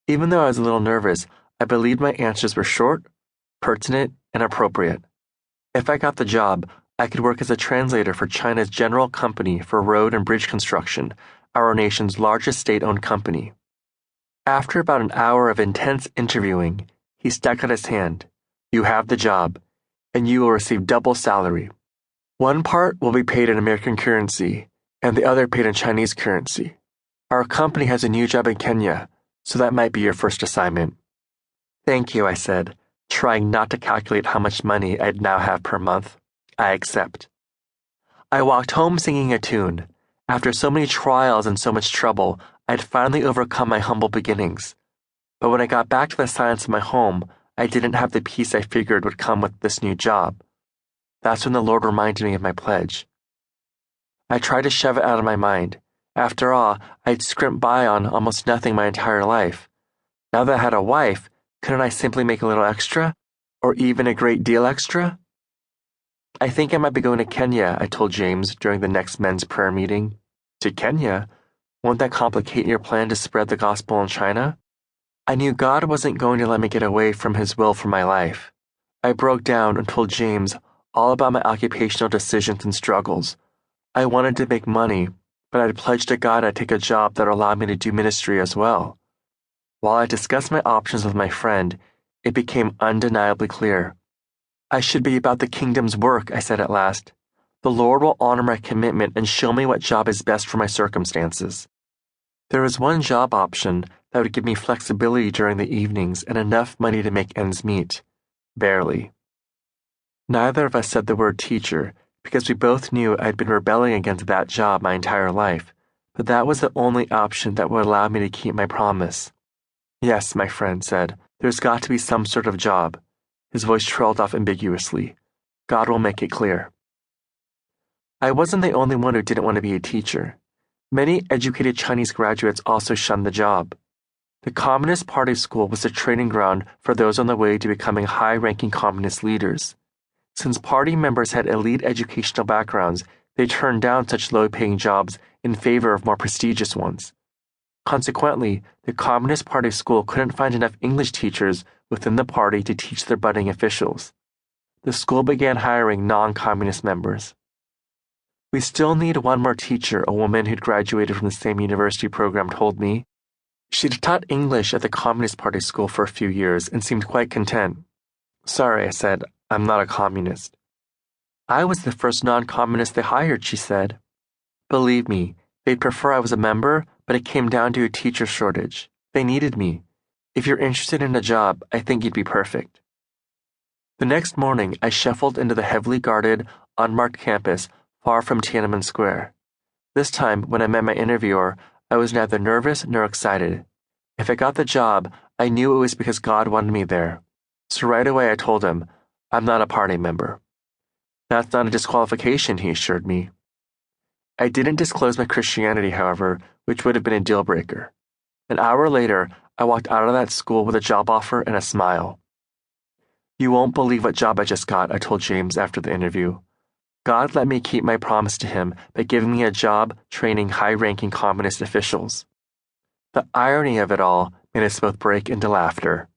Even though I was a little nervous, I believed my answers were short, pertinent, and appropriate. If I got the job, I could work as a translator for China's General Company for Road and Bridge Construction, our nation's largest state-owned company. After about an hour of intense interviewing, he stuck out his hand. "You have the job, and you will receive double salary. One part will be paid in American currency, and the other paid in Chinese currency. Our company has a new job in Kenya, so that might be your first assignment." "Thank you," I said, trying not to calculate how much money I'd now have per month. "I accept." I walked home singing a tune. After so many trials and so much trouble, I'd finally overcome my humble beginnings. But when I got back to the silence of my home, I didn't have the peace I figured would come with this new job. That's when the Lord reminded me of my pledge. I tried to shove it out of my mind. After all, I'd scrimped by on almost nothing my entire life. Now that I had a wife, couldn't I simply make a little extra? Or even a great deal extra? "I think I might be going to Kenya," I told James during the next men's prayer meeting. "To Kenya? Won't that complicate your plan to spread the gospel in China?" I knew God wasn't going to let me get away from His will for my life. I broke down and told James all about my occupational decisions and struggles. I wanted to make money, but I'd pledged to God I'd take a job that allowed me to do ministry as well. While I discussed my options with my friend, it became undeniably clear. "I should be about the kingdom's work," I said at last. "The Lord will honor my commitment and show me what job is best for my circumstances." There was one job option that would give me flexibility during the evenings and enough money to make ends meet. Barely. Neither of us said the word teacher, because we both knew I'd been rebelling against that job my entire life, but that was the only option that would allow me to keep my promise. "Yes," my friend said, "there's got to be some sort of job." His voice trailed off ambiguously. "God will make it clear." I wasn't the only one who didn't want to be a teacher. Many educated Chinese graduates also shunned the job. The Communist Party school was a training ground for those on the way to becoming high-ranking communist leaders. Since party members had elite educational backgrounds, they turned down such low-paying jobs in favor of more prestigious ones. Consequently, the Communist Party school couldn't find enough English teachers within the party to teach their budding officials. The school began hiring non-communist members. "We still need one more teacher," a woman who'd graduated from the same university program told me. She'd taught English at the Communist Party school for a few years and seemed quite content. "Sorry," I said, "I'm not a communist." "I was the first non-communist they hired," she said. "Believe me, they'd prefer I was a member, but it came down to a teacher shortage. They needed me. If you're interested in a job, I think you'd be perfect." The next morning, I shuffled into the heavily guarded, unmarked campus far from Tiananmen Square. This time, when I met my interviewer, I was neither nervous nor excited. If I got the job, I knew it was because God wanted me there. So right away I told him, "I'm not a party member." "That's not a disqualification," he assured me. I didn't disclose my Christianity, however, which would have been a deal breaker. An hour later, I walked out of that school with a job offer and a smile. "You won't believe what job I just got," I told James after the interview. God let me keep my promise to him by giving me a job training high-ranking communist officials. The irony of it all made us both break into laughter.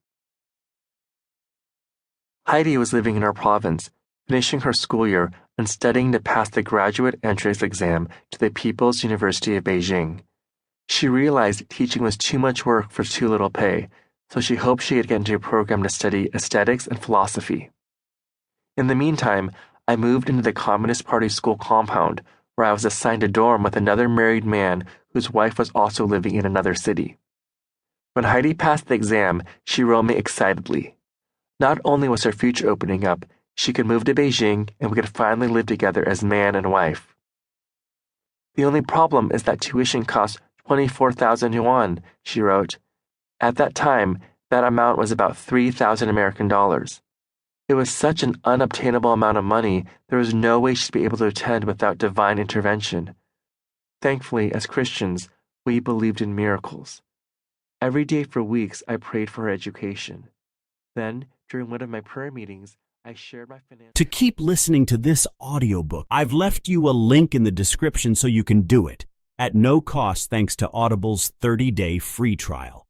Heidi was living in our province, finishing her school year and studying to pass the graduate entrance exam to the People's University of Beijing. She realized teaching was too much work for too little pay, so she hoped she could get into a program to study aesthetics and philosophy. In the meantime, I moved into the Communist Party school compound, where I was assigned a dorm with another married man whose wife was also living in another city. When Heidi passed the exam, she wrote me excitedly. Not only was her future opening up, she could move to Beijing and we could finally live together as man and wife. "The only problem is that tuition costs 24,000 yuan, she wrote. At that time, that amount was about 3,000 American dollars. It was such an unobtainable amount of money, there was no way she'd be able to attend without divine intervention. Thankfully, as Christians, we believed in miracles. Every day for weeks, I prayed for her education. Then, during one of my prayer meetings, I shared my financial... To keep listening to this audiobook, I've left you a link in the description so you can do it, at no cost thanks to Audible's 30-day free trial.